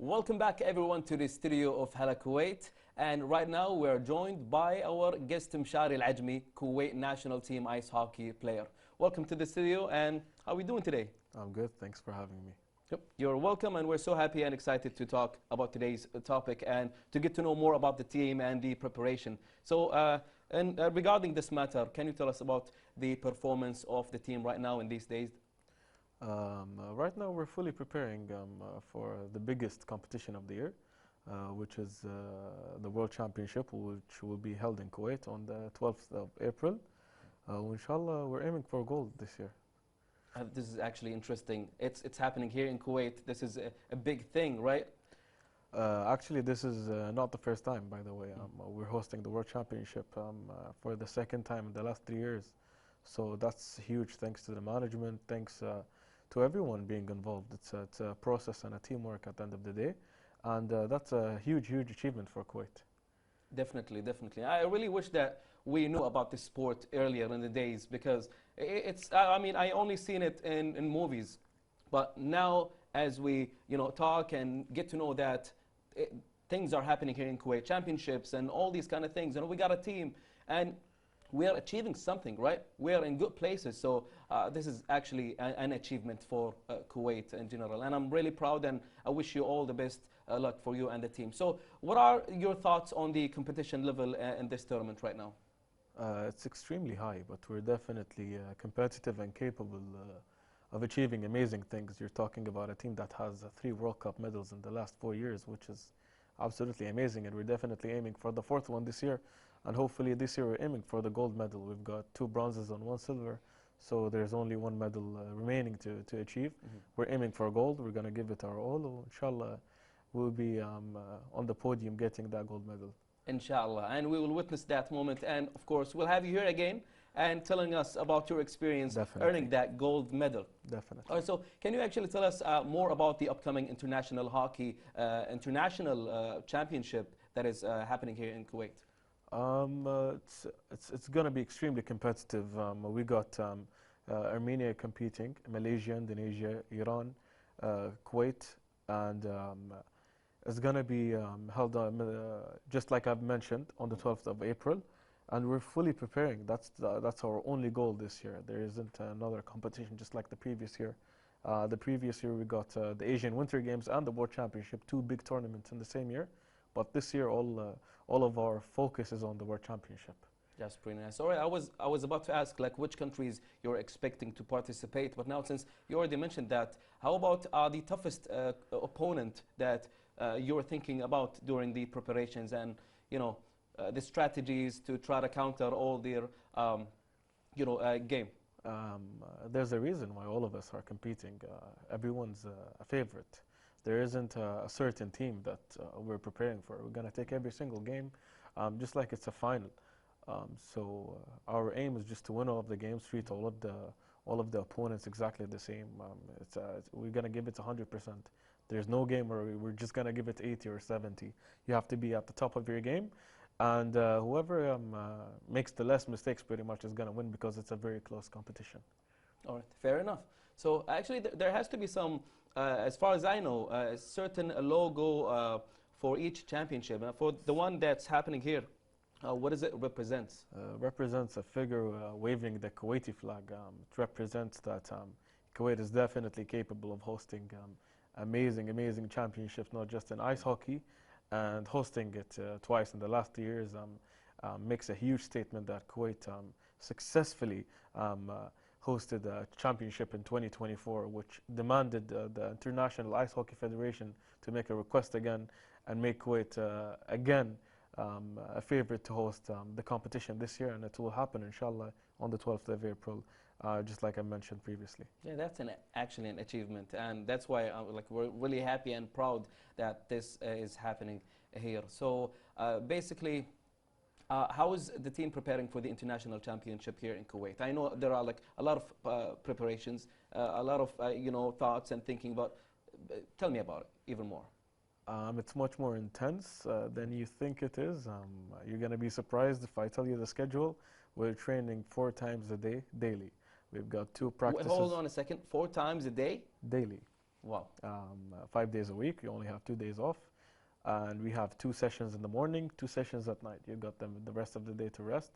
Welcome back everyone to the studio of Hala Kuwait, and right now we're joined by our guest Meshari Alajmi, Kuwait national team ice hockey player. Welcome to the studio, and how are we doing today? I'm good, thanks for having me. Yep. You're welcome, and we're so happy and excited to talk about today's topic and to get to know more about the team and the preparation. So regarding this matter, can you tell us about the performance of the team right now in these days? Right now we're fully preparing for the biggest competition of the year, which is the World Championship, which will be held in Kuwait on the 12th of April. Inshallah, we're aiming for gold this year. This is actually interesting. It's happening here in Kuwait. This is a big thing, right? Actually, this is not the first time, by the way. We're hosting the World Championship for the second time in the last 3 years. So that's huge, thanks to the management, thanks to everyone being involved. It's a process and a teamwork at the end of the day. And that's a huge, huge achievement for Kuwait. Definitely, definitely. I really wish that we knew about this sport earlier in the days, because I mean, I only seen it in movies. But now, as we talk and get to know that things are happening here in Kuwait, championships and all these kind of things, we got a team, and we are achieving something, right? We are in good places. So this is actually an achievement for Kuwait in general. And I'm really proud, and I wish you all the best luck for you and the team. So what are your thoughts on the competition level in this tournament right now? It's extremely high, but we're definitely competitive and capable of achieving amazing things. You're talking about a team that has 3 World Cup medals in the last 4 years, which is absolutely amazing. And we're definitely aiming for the 4th one this year. And hopefully this year we're aiming for the gold medal. We've got 2 bronzes and 1 silver, so there's only 1 medal remaining to achieve. We're aiming for gold. We're going to give it our all. Inshallah, we'll be on the podium getting that gold medal. Inshallah, and we will witness that moment. And of course, we'll have you here again and telling us about your experience earning that gold medal. Definitely. All right, so can you actually tell us more about the upcoming international hockey championship that is happening here in Kuwait? It's going to be extremely competitive. We got Armenia competing, Malaysia, Indonesia, Iran, Kuwait, and it's going to be held just like I've mentioned on the 12th of April, and we're fully preparing. That's our only goal this year. There isn't another competition just like the previous year. The previous year we got the Asian Winter Games and the World Championship, 2 big tournaments in the same year. But this year, all of our focus is on the World Championship. That's pretty nice. All right, I was about to ask like which countries you're expecting to participate, but now since you already mentioned that, how about the toughest opponent that you're thinking about during the preparations and the strategies to try to counter all their game? There's a reason why all of us are competing. Everyone's a favorite. There isn't a certain team that we're preparing for. We're going to take every single game just like it's a final. So our aim is just to win all of the games, treat all of the opponents exactly the same. We're going to give it 100%. There's no game where we're just going to give it 80 or 70. You have to be at the top of your game. And whoever makes the less mistakes pretty much is going to win, because it's a very close competition. All right, fair enough. So actually there has to be some, as far as I know, a certain logo for each championship. For the one that's happening here, what does it represent? Represents a figure waving the Kuwaiti flag. It represents that Kuwait is definitely capable of hosting amazing, amazing championships, not just in ice hockey, and hosting it twice in the last 2 years makes a huge statement that Kuwait successfully hosted a championship in 2024, which demanded the International Ice Hockey Federation to make a request again and make Kuwait again a favorite to host the competition this year. And it will happen, inshallah, on the 12th of April, just like I mentioned previously. Yeah, that's actually an achievement, and that's why we're really happy and proud that this is happening here. So basically, how is the team preparing for the international championship here in Kuwait? I know there are a lot of preparations, a lot of thoughts and thinking, but tell me about it even more. It's much more intense than you think it is. You're going to be surprised if I tell you the schedule. We're training 4 times a day, daily. We've got 2 practices. Wait, hold on a second. 4 times a day? Daily. Wow. 5 days a week. You only have 2 days off. And we have 2 sessions in the morning, 2 sessions at night. You got them the rest of the day to rest.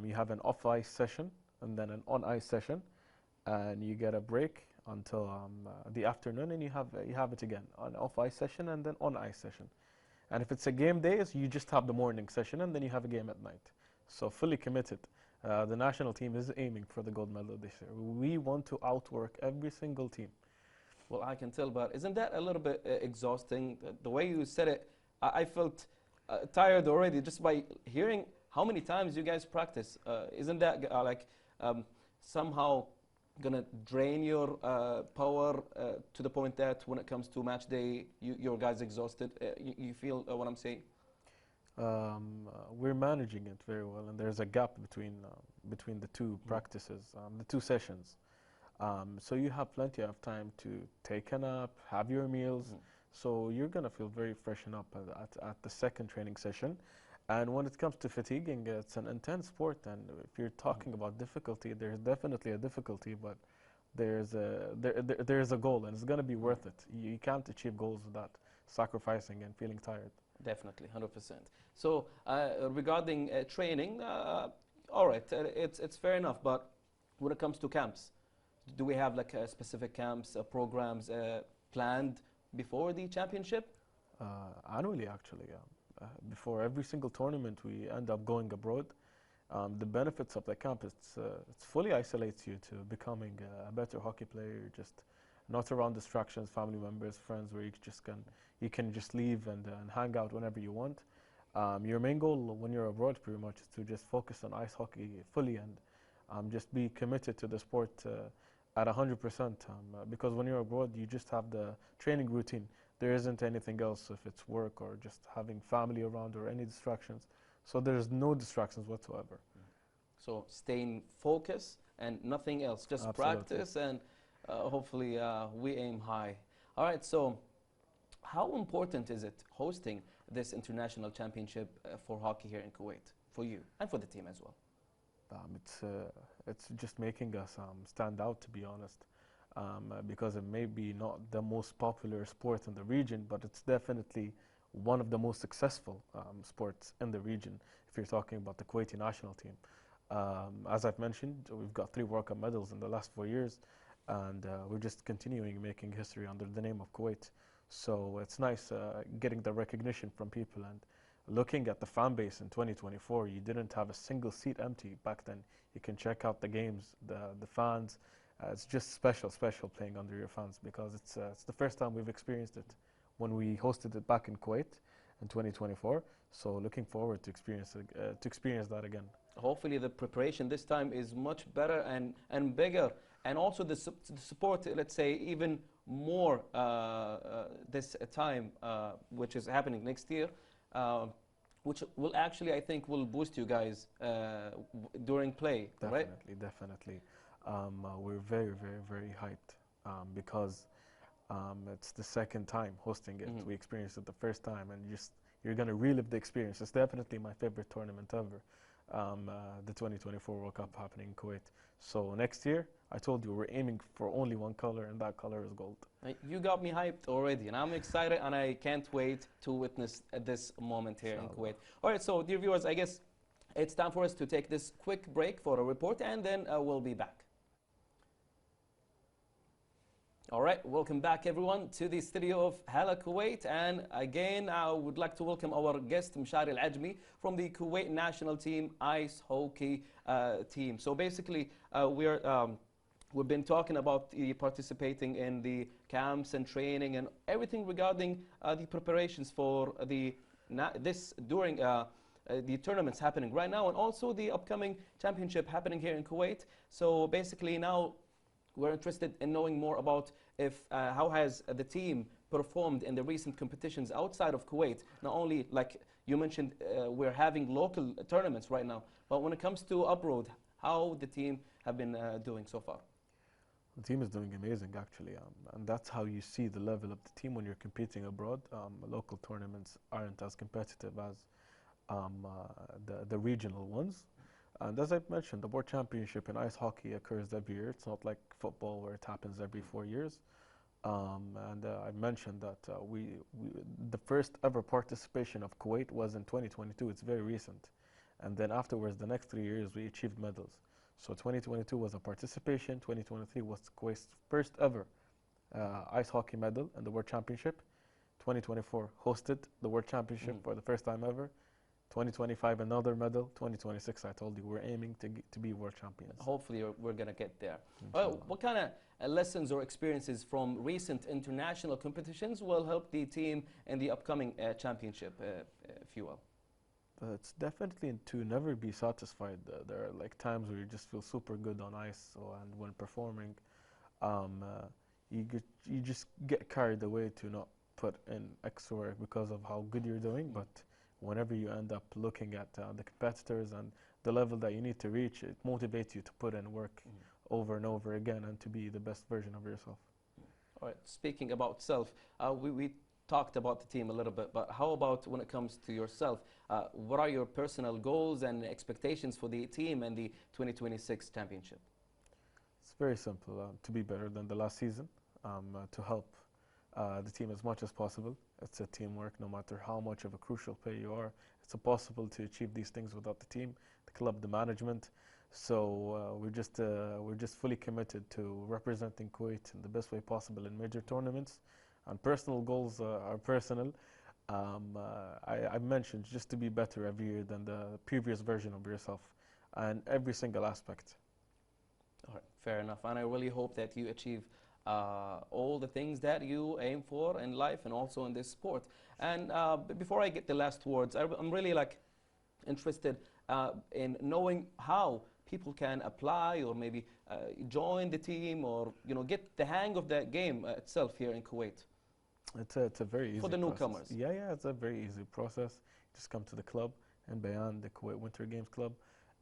You have an off-ice session and then an on-ice session. And you get a break until the afternoon, and you have it again, an off-ice session and then on-ice session. And if it's a game days, you just have the morning session and then you have a game at night. So fully committed. The national team is aiming for the gold medal this year. We want to outwork every single team. Well, I can tell, but isn't that a little bit exhausting? The way you said it, I felt tired already just by hearing how many times you guys practice. Isn't that somehow gonna drain your power to the point that when it comes to match day, your guys exhausted? You feel what I'm saying? We're managing it very well, and there's a gap between the two practices, the 2 sessions. So you have plenty of time to take a nap, have your meals. So you're gonna feel very freshen up at the second training session. And when it comes to fatiguing, it's an intense sport. And if you're talking about difficulty, there's definitely a difficulty, but there's a goal, and it's gonna be worth it. You can't achieve goals without sacrificing and feeling tired. Definitely, 100%. So regarding training, all right, it's fair enough. But when it comes to camps, do we have like specific camps, programs planned before the championship? Annually, actually. Before every single tournament, we end up going abroad. The benefits of the camp, it fully isolates you to becoming a better hockey player. Just not around distractions, family members, friends, where you can just leave and hang out whenever you want. Your main goal when you're abroad, pretty much, is to just focus on ice hockey fully and just be committed to the sport at 100%. Because when you're abroad, you just have the training routine. There isn't anything else, if it's work or just having family around or any distractions. So there's no distractions whatsoever. So staying focused and nothing else, just Absolutely. practice, and hopefully we aim high. All right, so how important is it hosting this international championship for hockey here in Kuwait, for you and for the team as well? It's just making us stand out, to be honest. Because it may be not the most popular sport in the region, but it's definitely one of the most successful sports in the region, if you're talking about the Kuwaiti national team. As I've mentioned, we've got 3 World Cup medals in the last 4 years, and we're just continuing making history under the name of Kuwait. So it's nice getting the recognition from people, and looking at the fan base in 2024, you didn't have a single seat empty back then. You can check out the games, the fans. It's just special playing under your fans, because it's the first time we've experienced it when we hosted it back in Kuwait in 2024. So looking forward to experience that again. Hopefully the preparation this time is much better and bigger, and also the support, let's say, even more this time, which is happening next year, which will actually, I think, will boost you guys during play, right? Definitely. We're very hyped because it's the second time hosting it. We experienced it the first time, and you're going to relive the experience. It's definitely my favorite tournament ever, the 2024 World Cup happening in Kuwait. So next year, I told you, we're aiming for only one color, and that color is gold. You got me hyped already, and I'm excited, and I can't wait to witness this moment here in Kuwait. All right, so dear viewers, I guess it's time for us to take this quick break for a report, and then we'll be back. All right, welcome back everyone to the studio of Hala, Kuwait, and again I would like to welcome our guest Meshari Alajmi from the Kuwait national team ice hockey team. So basically we've been talking about participating in the camps and training and everything regarding the preparations for during the tournaments happening right now, and also the upcoming championship happening here in Kuwait. So basically now we're interested in knowing more about how has the team performed in the recent competitions outside of Kuwait. Not only, like you mentioned, we're having local tournaments right now, but when it comes to abroad, how the team have been doing so far? The team is doing amazing, actually, and that's how you see the level of the team when you're competing abroad. Local tournaments aren't as competitive as the regional ones. And as I've mentioned, the World Championship in ice hockey occurs every year. It's not like football where it happens every 4 years. And I mentioned that the first ever participation of Kuwait was in 2022. It's very recent. And then afterwards, the next 3 years, we achieved medals. So 2022 was a participation. 2023 was Kuwait's first ever ice hockey medal in the World Championship. 2024 hosted the World Championship for the first time ever. 2025 another medal. 2026, I told you, we're aiming to be world champions. Hopefully we're going to get there. What kind of lessons or experiences from recent international competitions will help the team in the upcoming championship, if you will? It's definitely to never be satisfied. There are like times where you just feel super good on ice, and when performing, you just get carried away to not put in extra work because of how good you're doing. But whenever you end up looking at the competitors and the level that you need to reach, it motivates you to put in work over and over again and to be the best version of yourself. All right. Speaking about self, we talked about the team a little bit, but how about when it comes to yourself? What are your personal goals and expectations for the team and the 2026 championship? It's very simple. To be better than the last season, to help the team as much as possible. It's a teamwork. No matter how much of a crucial player you are, it's impossible to achieve these things without the team, the club, the management. So we're just fully committed to representing Kuwait in the best way possible in major tournaments. And personal goals are personal. I mentioned just to be better every year than the previous version of yourself, and every single aspect. All right, fair enough. And I really hope that you achieve all the things that you aim for in life and also in this sport. And before I get the last words, I'm really interested in knowing how people can apply or maybe join the team or get the hang of that game itself here in Kuwait. It's a very easy for the process. newcomers. Yeah, it's a very easy process. Just come to the club and beyond the Kuwait Winter Games Club,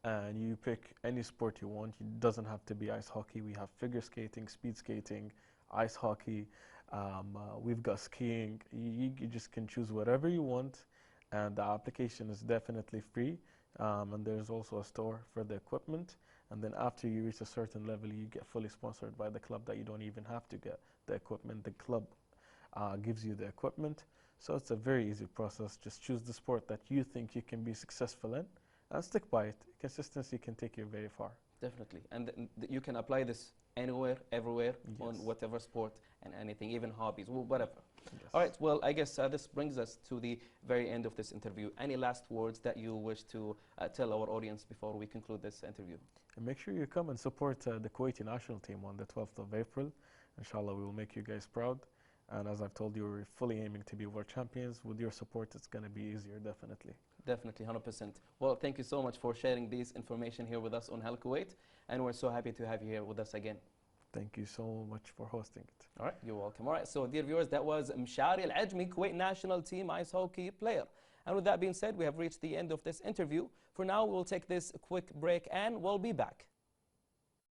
and you pick any sport you want. It doesn't have to be ice hockey. We have figure skating, speed skating, ice hockey. We've got skiing. You just can choose whatever you want, and the application is definitely free. And there's also a store for the equipment. And then after you reach a certain level, you get fully sponsored by the club that you don't even have to get the equipment. The club gives you the equipment. So it's a very easy process. Just choose the sport that you think you can be successful in and stick by it. Consistency can take you very far. Definitely. And you can apply this anywhere, everywhere, on whatever sport and anything, even hobbies, whatever. Yes. All right, well, I guess this brings us to the very end of this interview. Any last words that you wish to tell our audience before we conclude this interview? And make sure you come and support the Kuwaiti national team on the 12th of April. Inshallah, we will make you guys proud. And as I've told you, we're fully aiming to be world champions. With your support, it's going to be easier, definitely. Definitely, 100%. Well, thank you so much for sharing this information here with us on Hala Kuwait. And we're so happy to have you here with us again. Thank you so much for hosting it. All right, you're welcome. All right, so dear viewers, that was Meshari Alajmi, Kuwait national team ice hockey player. And with that being said, we have reached the end of this interview. For now, we'll take this quick break and we'll be back.